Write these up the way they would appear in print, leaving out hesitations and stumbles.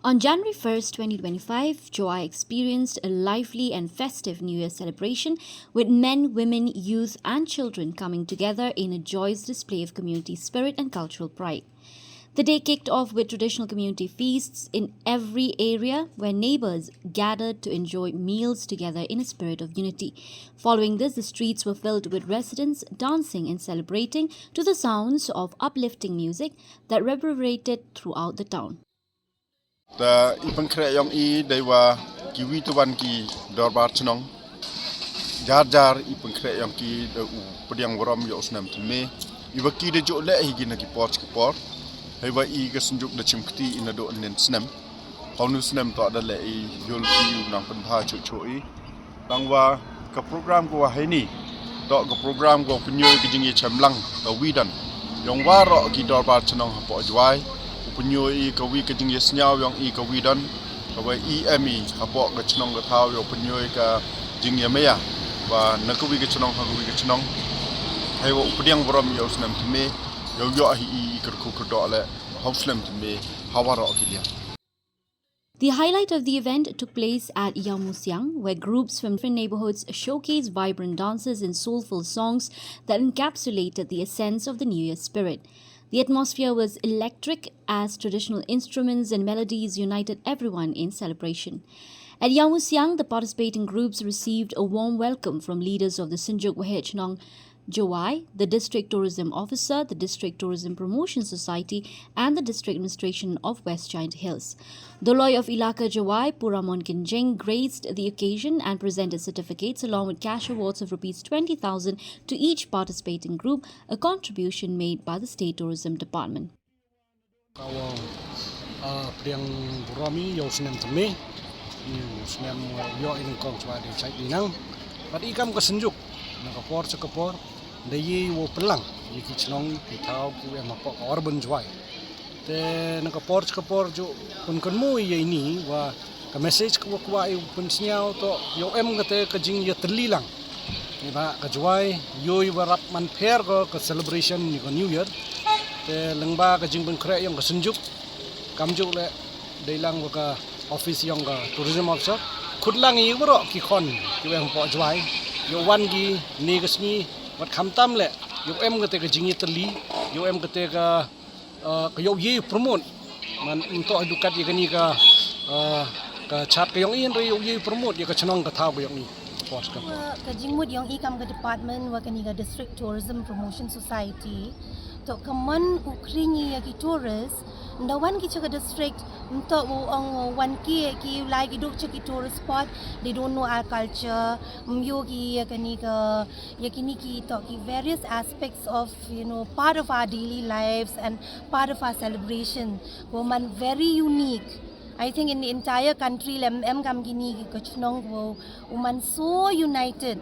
On January 1st, 2025, Jowai experienced a lively and festive New Year celebration with men, women, youth, and children coming together in a joyous display of community spirit and cultural pride. The day kicked off with traditional community feasts in every area where neighbors gathered to enjoy meals together in a spirit of unity. Following this, the streets were filled with residents dancing and celebrating to the sounds of uplifting music that reverberated throughout the town. Ta ipang kre yong I dewa kiwi tuan ki dorbar chnong jar ipang kre yong ki de u pediang worom yo snam tme iwa ki de jo le hi na ki pot hewa I ga sunjuk de chimkti ina do nen snam ponu snam to da le I yol ki nang pen pha chu I bangwa ka program ko hai ni to ka program ko punyo ki jingi chamlang to widan yong wa ro ki dorbar chnong ha po jwai punyo I ka wi ka jing yes nyaw yang I ka wi dan ka wa EME apo ka chnong ka thaw yo punyo ka jing ya me ya wa na ka wi ka chnong ha ka wi ka chnong hai wa updiang borom yo snam tme yo hi ka ku do le hauslam tme hawaro kilia. The highlight of the event took place at Yamusiang, where groups from different neighborhoods showcased vibrant dances and soulful songs that encapsulated the essence of the New Year spirit. The atmosphere was electric as traditional instruments and melodies united everyone in celebration. At Yamusiang, the participating groups received a warm welcome from leaders of the Sinjuk Wahechnong Jowai, the District Tourism Officer, the District Tourism Promotion Society, and the District Administration of West Giant Hills. Doloy of Ilaka Jowai, Puramon Kinjeng, graced the occasion and presented certificates along with cash awards of Rs 20,000 to each participating group, a contribution made by the State Tourism Department. Dayi wo pelang yiki chnong pitau ku emapo urban Jowai te nakapor jo kun mu ye ni wa ka message ku ai pun sniao to yo kate ka jing ye terlilang ni ba ka Jowai yo warap man fair ko ka celebration ni ko New Year te lengba ka jing bun kre yang ka senjuk kamju le deilang ka office yang ka tourism officer khudlang yi bro ki khon ki emapo Jowai yo wan gi ni gasni wat khamtam le yo kate ka jingi terli yo kate ka yo ye promote man untuk edukat ye kani ka chat ka yong in yo ye promote ye ka chnong ka thaw yong ni pos ka jingmut yong I kam ka department wa kani ka district tourism promotion society to kaman ukringi ya ki tourist ndawan ki chaka district untuk ang wan ki like iduk chaki tourist spot, they don't know our culture myo ki yakani ki to ki various aspects of part of our daily lives and part of our celebration woman very unique. I think in the entire country lem kam kini ki kachnong wo woman so united.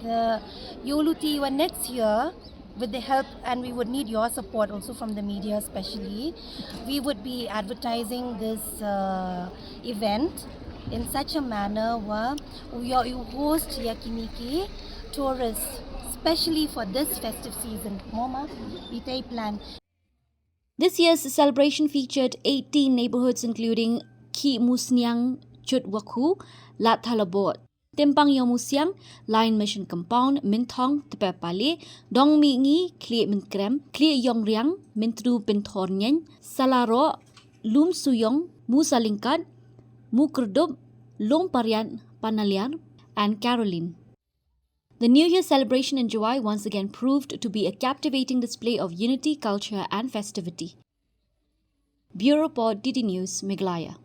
The Yoluti wa next year with the help, and we would need your support also from the media especially, we would be advertising this event in such a manner where you host yakiniki tourists, especially for this festive season. Moma, we plan. This year's celebration featured 18 neighborhoods including Ki Musnyang Chutwaku, Lat Thalabot, Timpang Yamusiang, Lion Mission Compound, Minthong, Tepepale, Dong Mingi, Klie Minkrem, Klie Yongriang, Mintru Pinthornyen, Salaro, Lum Suyong, Musalingkat, Mukurdub, Long Parian, Panalian, and Caroline. The New Year celebration in Jowai once again proved to be a captivating display of unity, culture, and festivity. Bureau Report, DD News, Meghalaya.